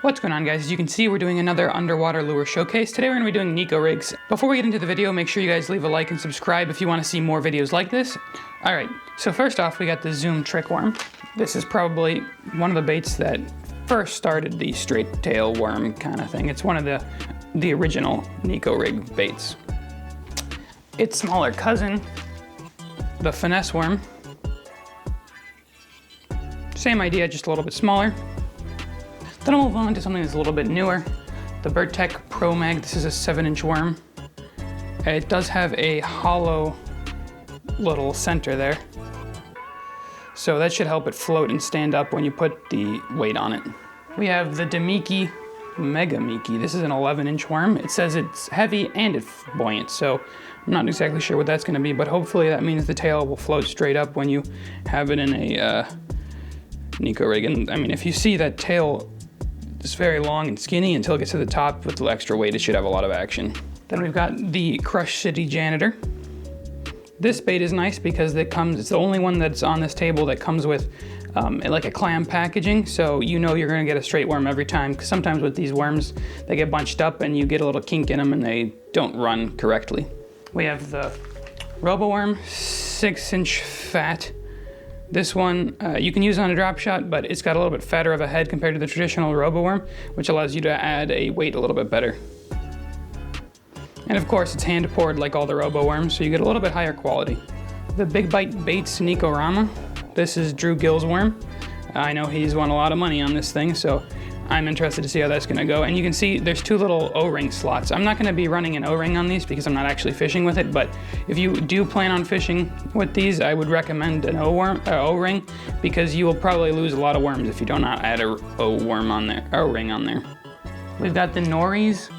What's going on, guys? As you can see, we're doing another underwater lure showcase. Today we're going to be doing Neko rigs. Before we get into the video, make sure you guys leave a like and subscribe if you want to see more videos like this. Alright, so first off we got the Zoom trick worm. This is probably one of the baits that first started the straight tail worm kind of thing. It's one of the original Neko rig baits. Its smaller cousin, the Finesse worm. Same idea, just a little bit smaller. Then I'll move on to something that's a little bit newer. The Burtek Pro Mag. This is a 7-inch worm. It does have a hollow little center there. So that should help it float and stand up when you put the weight on it. We have the Damiki Mega Miki. This is an 11-inch worm. It says it's heavy and it's buoyant, so I'm not exactly sure what that's going to be, but hopefully that means the tail will float straight up when you have it in a Neko rig. And I mean, if you see that tail, it's very long and skinny until it gets to the top with the extra weight, it should have a lot of action. Then we've got the Crush City Janitor. This bait is nice because it's the only one that's on this table that comes with like a clam packaging, so you know you're gonna get a straight worm every time, because sometimes with these worms, they get bunched up and you get a little kink in them and they don't run correctly. We have the Roboworm 6-inch fat. This one you can use on a drop shot, but it's got a little bit fatter of a head compared to the traditional Roboworm, which allows you to add a weight a little bit better. And of course, it's hand poured like all the Roboworms, so you get a little bit higher quality. The Big Bite Baits Nekorama. This is Drew Gill's worm. I know he's won a lot of money on this thing, so I'm interested to see how that's gonna go. And you can see there's two little O-ring slots. I'm not gonna be running an O-ring on these because I'm not actually fishing with it, but if you do plan on fishing with these, I would recommend an O-ring, because you will probably lose a lot of worms if you do not add a O-ring on there. We've got the Nories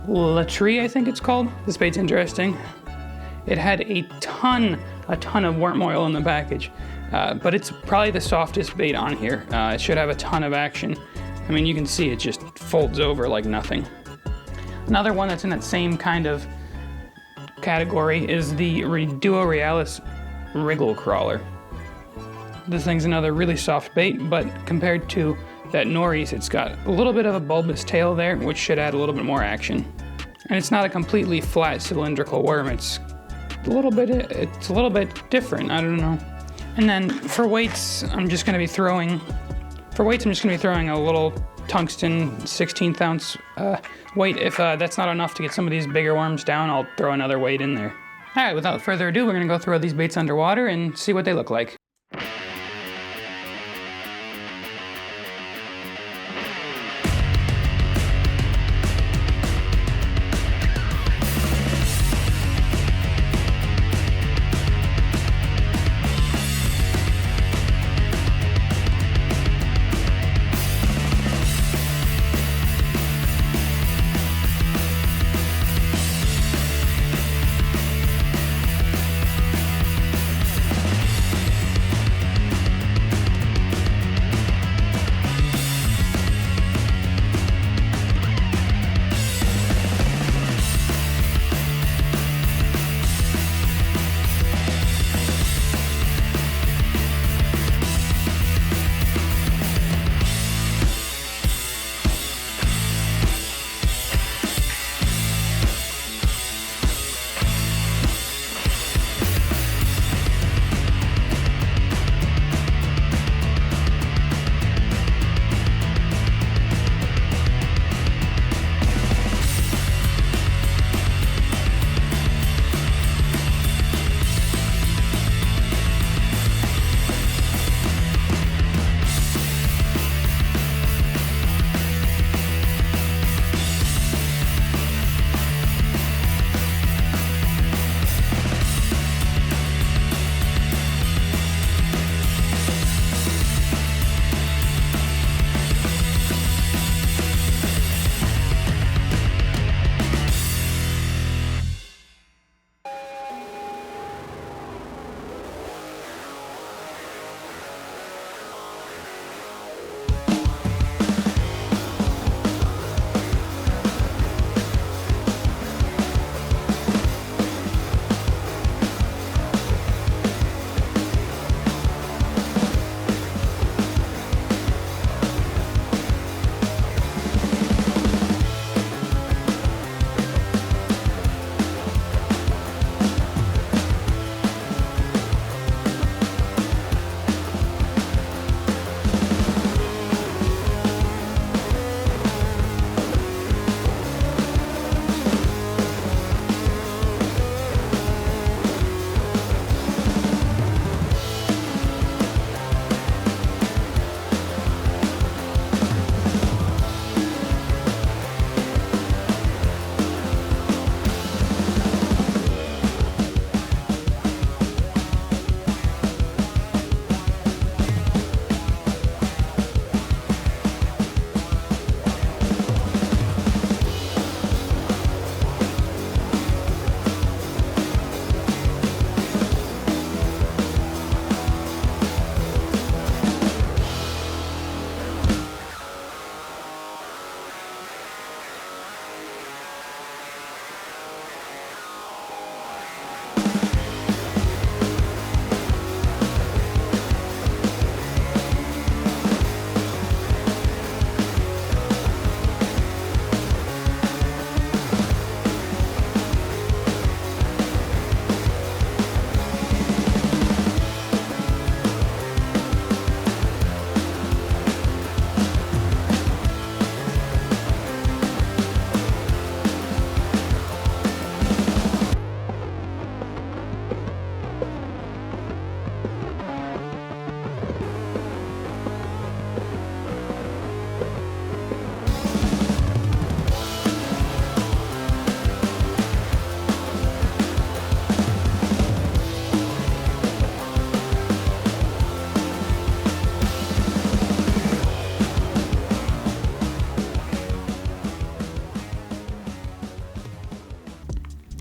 Latterie, I think it's called. This bait's interesting. It had a ton of worm oil in the package, but it's probably the softest bait on here. It should have a ton of action. I mean, you can see it just folds over like nothing. Another one that's in that same kind of category is the Realis Wriggle crawler. This thing's another really soft bait, but compared to that Nories, it's got a little bit of a bulbous tail there, which should add a little bit more action. And it's not a completely flat cylindrical worm. It's a little bit different. I don't know. And then for weights, I'm just going to be throwing a little tungsten 16th ounce weight. If that's not enough to get some of these bigger worms down, I'll throw another weight in there. All right, without further ado, we're gonna go throw these baits underwater and see what they look like.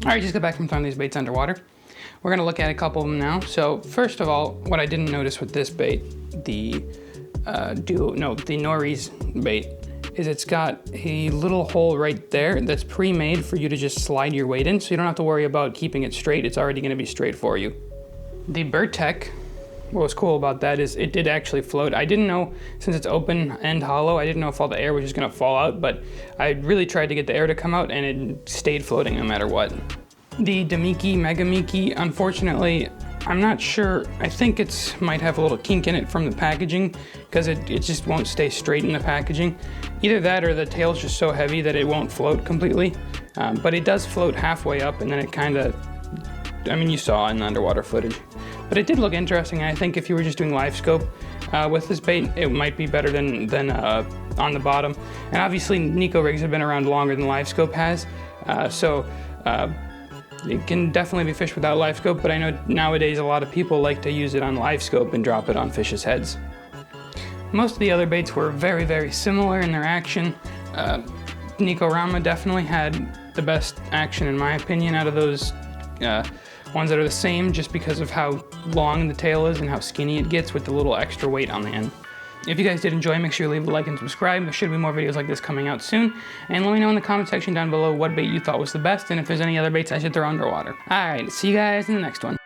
All right, just got back from throwing these baits underwater. We're gonna look at a couple of them now. So first of all, what I didn't notice with this bait, the Nories bait, is it's got a little hole right there that's pre-made for you to just slide your weight in, so you don't have to worry about keeping it straight. It's already gonna be straight for you. The Burtek, what was cool about that is it did actually float. I didn't know, since it's open and hollow, I didn't know if all the air was just gonna fall out, but I really tried to get the air to come out and it stayed floating no matter what. The Damiki, Mega Miki, unfortunately, I'm not sure. I think it might have a little kink in it from the packaging because it just won't stay straight in the packaging. Either that or the tail's just so heavy that it won't float completely. But it does float halfway up and then it kind of, I mean, you saw in the underwater footage. But it did look interesting. I think if you were just doing live scope with this bait, it might be better than on the bottom. And obviously Neko rigs have been around longer than live scope has. It can definitely be fished without live scope, but I know nowadays a lot of people like to use it on live scope and drop it on fish's heads. Most of the other baits were very, very similar in their action. Nekorama definitely had the best action in my opinion out of those ones that are the same, just because of how long the tail is and how skinny it gets with the little extra weight on the end. If you guys did enjoy, make sure you leave a like and subscribe. There should be more videos like this coming out soon. And let me know in the comment section down below what bait you thought was the best and if there's any other baits I should throw underwater. Alright, see you guys in the next one.